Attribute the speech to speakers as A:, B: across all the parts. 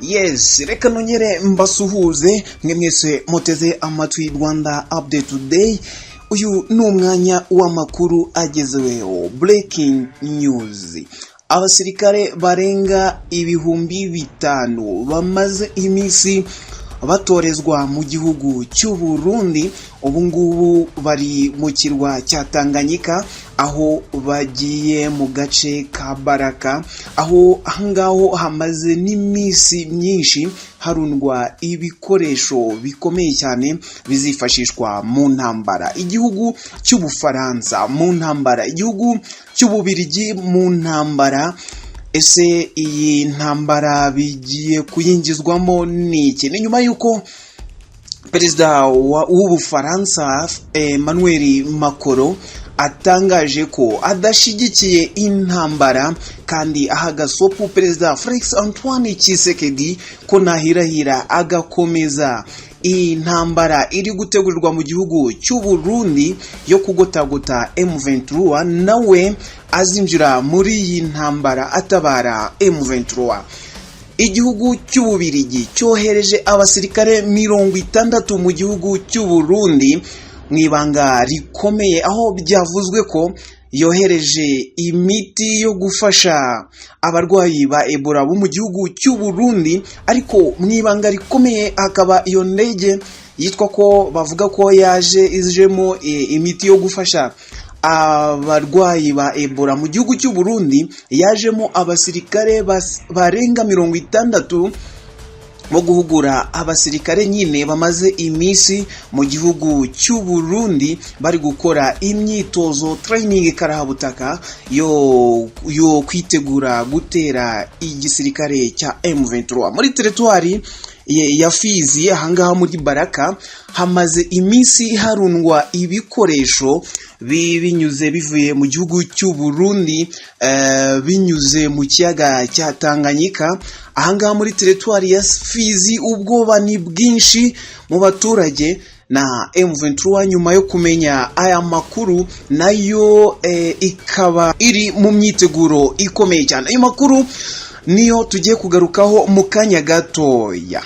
A: Yes, reka nongere mbasuhuze mwe mwese muteze amatwi Rwanda Update Today. Uyu ni umwanya w'amakuru agezeweho, breaking news. Abasirikare barenga 5,000 bamaze iminsi batorezwa mu gihugu cy'u Burundi. Ubu ngubu bari mu kirwa cya Tanganyika, aho bagiye mu gace ka Baraka, aho ahangaho hamaze n'iminsi myinshi harundwa ibikoresho bikomeye cyane bizifashishwa mu ntambara. Igihugu cy'Ubufaransa mu ntambara, igihugu cy'Ububirigi mu ntambara. Ese iyi ntambara bigiye kuyingizwamo n'iki? Ni nyuma yuko perezida w'Ubufaransa Emmanuel Macron atangaje ko adashigikiye intambara, kandi aha gasopo perezida Felix Antoine Tshisekedi ko nahirahira agakomeza intambara iri gutegurirwa mu gihugu cy'u Burundi yo kugotagota M23, nawe azinjira muri iyi ntambara atabara M23. Igihugu cy'Ububirigi cyohereje abasirikare 60 mu gihugu cy'u Burundi mu ibanga rikomeye, aho byavuzwe ko yohereje imiti yo gufasha abarwayi ba Ebola bo mu gihugu cy'u Burundi, ariko mu ibanga rikomeye akaba iyo ndege yitwa ko bavuga ko ijemo imiti yo gufasha abarwayi ba Ebola mu gihugu cy'u Burundi, yajemo abasirikare barenga 60 bo guhugura abasirikare nyine bamaze iminsi mu gihugu cy'u Burundi bari gukora imyitozo training karahabutaka yo kwitegura gutera igisirikare cya M23 muri teritwari ya Fizi. Ahangaha muri Baraka hamaze iminsi harundwa ibikoresho bivuye mu gihugu cy'u Burundi, binyuze mu kiyaga cya Tanganyika. Ahangaha muri teritwari ya Fizi ubwoba ni bwinshi mu baturage, na M23 nyuma yo kumenya aya makuru nayo ikaba iri mu myiteguro ikomeye cyane. Ayo makuru niyo tugiye kugarukaho mu kanya gatoya.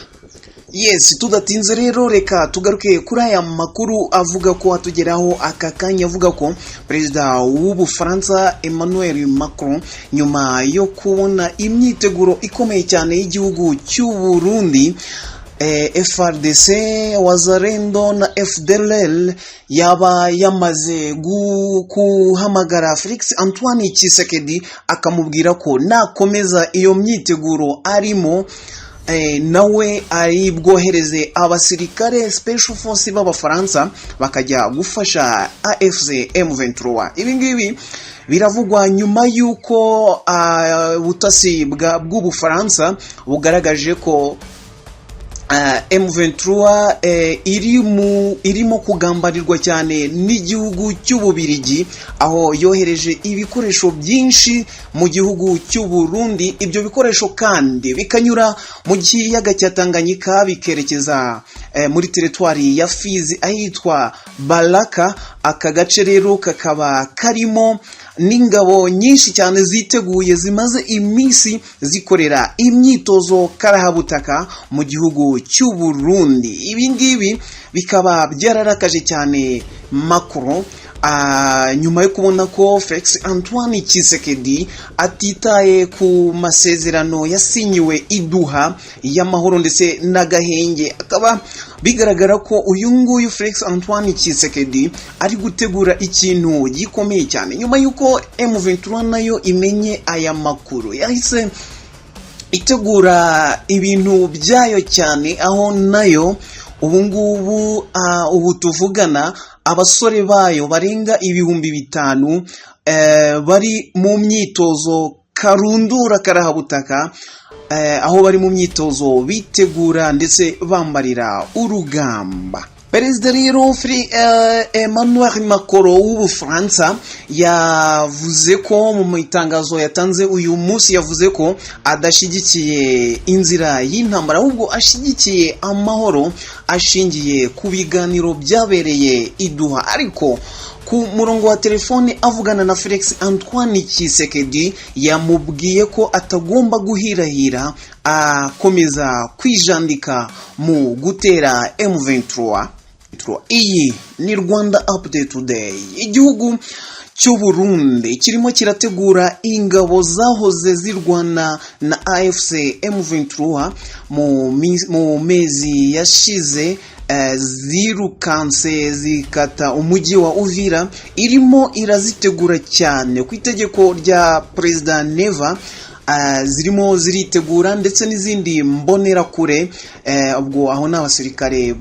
A: Yes, tudatinze rero reka tugaruke kuri aya makuru avuga ko atugeraho aka kanya, avuga ko perezida w'Ubufaransa Emmanuel Macron nyuma yo kubona imyiteguro ikomeye cyane y'igihugu cy'u Burundi, FARDC, Wazalendo na FDLR yaba yamaze guhamagara Felix Antoine Tshisekedi akamubwira ko nakomeza iyo myiteguro arimo, nawe ari bwohereze abasirikare special force b'Abafaransa bakajya gufasha AFC M23. Ibi ngibi biravugwa nyuma yuko ubutasi bw'Ubufaransa bugaragaje ko M23 irimo kugambarirwa cyane n'igihugu cy'Ububirigi, aho yohereje ibikoresho byinshi mu gihugu cy'u Burundi. Ibyo bikoresho kandi bikanyura mu kiyaga cya Tanganyika bikerekeza muri teritwari ya Fizi ahitwa Baraka. Aka gace rero kakaba karimo n'ingabo nyinshi cyane ziteguye zimaze iminsi zikorera imyitozo karahabutaka mu gihugu cy'u Burundi. Ibi ngibi bikaba byararakaje cyane Macron nyuma yo kubona ko Felix Antoine Tshisekedi atitaye ku masezerano yasinyiwe iduha y'amahoro ndetse n'agahenge. Akaba bigaragara ko uyu nguyu Felix Antoine Tshisekedi ari gutegura ikintu gikomeye cyane. Nyuma yuko M23 nayo imenye aya makuru, yahise itegura ibintu byayo cyane, aho nayo ubu tuvugana abasore bayo barenga 5,000 bari mu myitozo karundura karahabutaka, aho bari mu myitozo bitegura ndetse bambarira urugamba. Perezida rero Emmanuel Macron w'Ubufaransa yavuze ko mu itangazo yatanze uyu munsi, yavuze ko adashigikiye inzira y'intambara, ahubwo ashigikiye amahoro ashingiye ku biganiro byabereye iduha. Ariko ku murongo wa telefone avugana na Felix Antoine Tshisekedi, yamubwiye ko atagomba guhirahira akomeza kwijandika mu gutera M23. Iyi ni Rwanda Update Today. Igihugu cy'u Burundi kirimo kirategura ingabo zahoze zirwana na AFC M23 mu mezi yashize, zirukanse zikata umujyi wa Uvira, irimo irazitegura cyane ku itegeko rya President Neva. Zirimo ziritegura ndetse n'izindi mbonera kure, ubwo aho n'abasirikare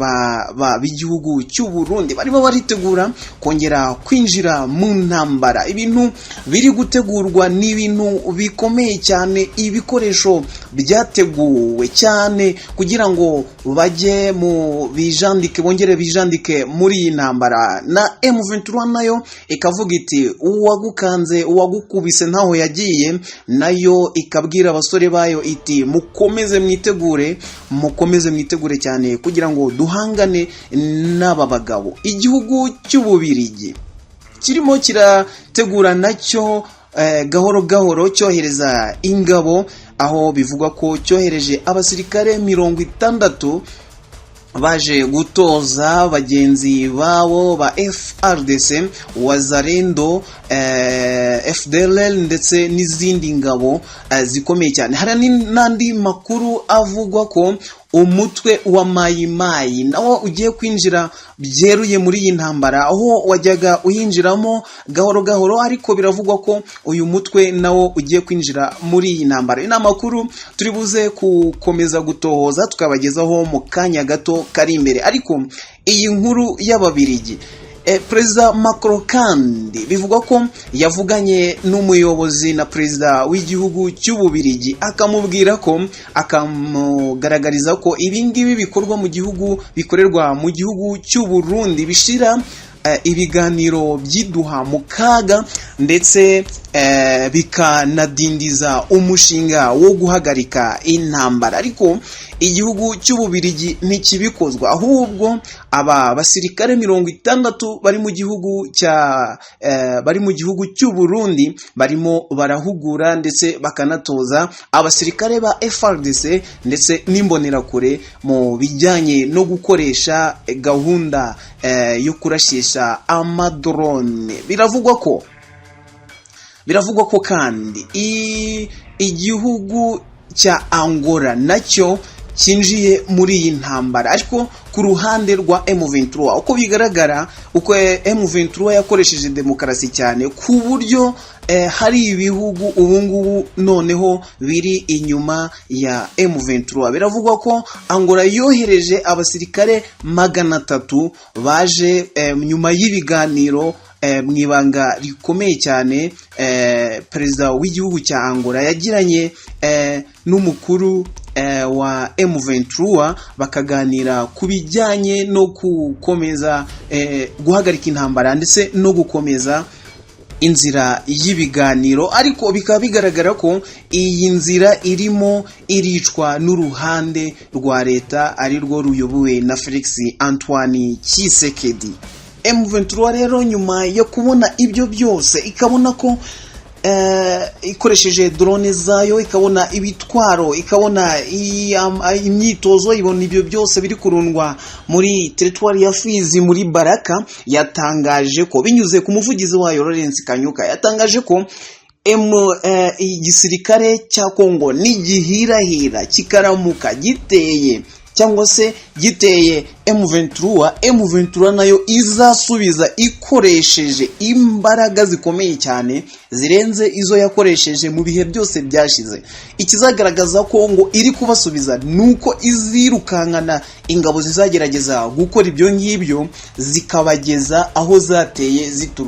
A: b'igihugu cy'u Burundi barimo baritegura kongera kwinjira mu ntambara. Ibintu biri gutegurwa ni ibintu bikomeye cyane, ibikoresho byateguwe cyane kugira ngo bajye mu bijandike, bongere bijandike muri iyi ntambara. Na M23 nayo ikavuga iti uwagukanze uwagukubise ntaho yagiye, nayo ikabwira abasore bayo iti mukomeze mwitegure cyane kugira ngo duhangane n'aba bagabo. Igihugu cy'Ububirigi kirimo kirategura nacyo gahoro gahoro cyohereza ingabo, aho bivugwa ko cyohereje abasirikare 60 baje gutoza bagenzi babo ba FRDC, Wazalendo, FDLR ndetse n'izindi ngabo zikomeye cyane. Hari n'andi makuru avugwa ko umutwe wa Mayimayi nawo ugiye kwinjira byeruye muri iyi ntambara, aho wajyaga uyinjiramo gahoro gahoro, ariko biravugwa ko uyu mutwe nawo ugiye kwinjira muri iyi ntambara. Ina makuru turi buze gukomeza gutohoza tukabagezaho mu kanya gato kari imbere. Ariko iyi nkuru y'Ababirigi, Perezida Macron kandi bivugwa ko yavuganye n'umuyobozi na perezida w'igihugu cy'Ububirigi, akamubwira ko akamugaragariza ko ibingibi bikorwa mu gihugu, bikorerwa mu gihugu cy'u Burundi bishira ibiganiro byiduha mu kaga, ndetse bikanadindiza umushinga wo guhagarika intambara. Ariko igihugu cy'Ububirigi ntikibikozwa, ahubwo aba basirikare 60 bari mu gihugu cy'u Burundi barimo barahugura ndetse bakanatoza abasirikare ba FRDC ndetse n'imbonerakure mu bijyanye no gukoresha gahunda yo kurashisha amadrone. Biravugwa ko kandi igihugu cya Angola nacyo kinjiye muri iyi ntambara, ariko ku ruhande rwa M23. Uko bigaragara, uko M23 yakoresheje demokarasi cyane ku buryo hari ibihugu ubungubu noneho biri inyuma ya M23. Biravugwa ko Angola yohereje abasirikare 300 baje nyuma y'ibiganiro mwibanga rikomeye cyane perezida w'igihugu cya Angola yagiranye n'umukuru wa M23, bakaganira ku bijyanye no gukomeza guhagarika intambara ndetse no gukomeza inzira y'ibiganiro. Ariko bikaba bigaragara ko iyi nzira irimo iricwa n'uruhande rwa leta, ari rwo ruyobowe na Felix Antoine Tshisekedi. M23 rero nyuma yo kubona ibyo byose, ikabona ko ikoresheje drone zayo, ikabona ibitwaro, ikabona imyitozo, ibona ibyo byose biri kurundwa muri territoire ya Fizi muri Baraka, yatangaje ko binyuze ku muvugizi wayo Lawrence Kanyuka, yatangaje ko igisirikare cya Kongo nigihirahira kikaramuka giteye cyangwa se giteye M23 nayo izasubiza ikoresheje imbaraga zikomeye cyane zirenze izo yakoresheje mu bihe byose byashize. Ikizagaragaza ko ngo iri kubasubiza nuko izirukankana ingabo zizagerageza gukora ibyo ngibyo zikabageza aho zateye zituru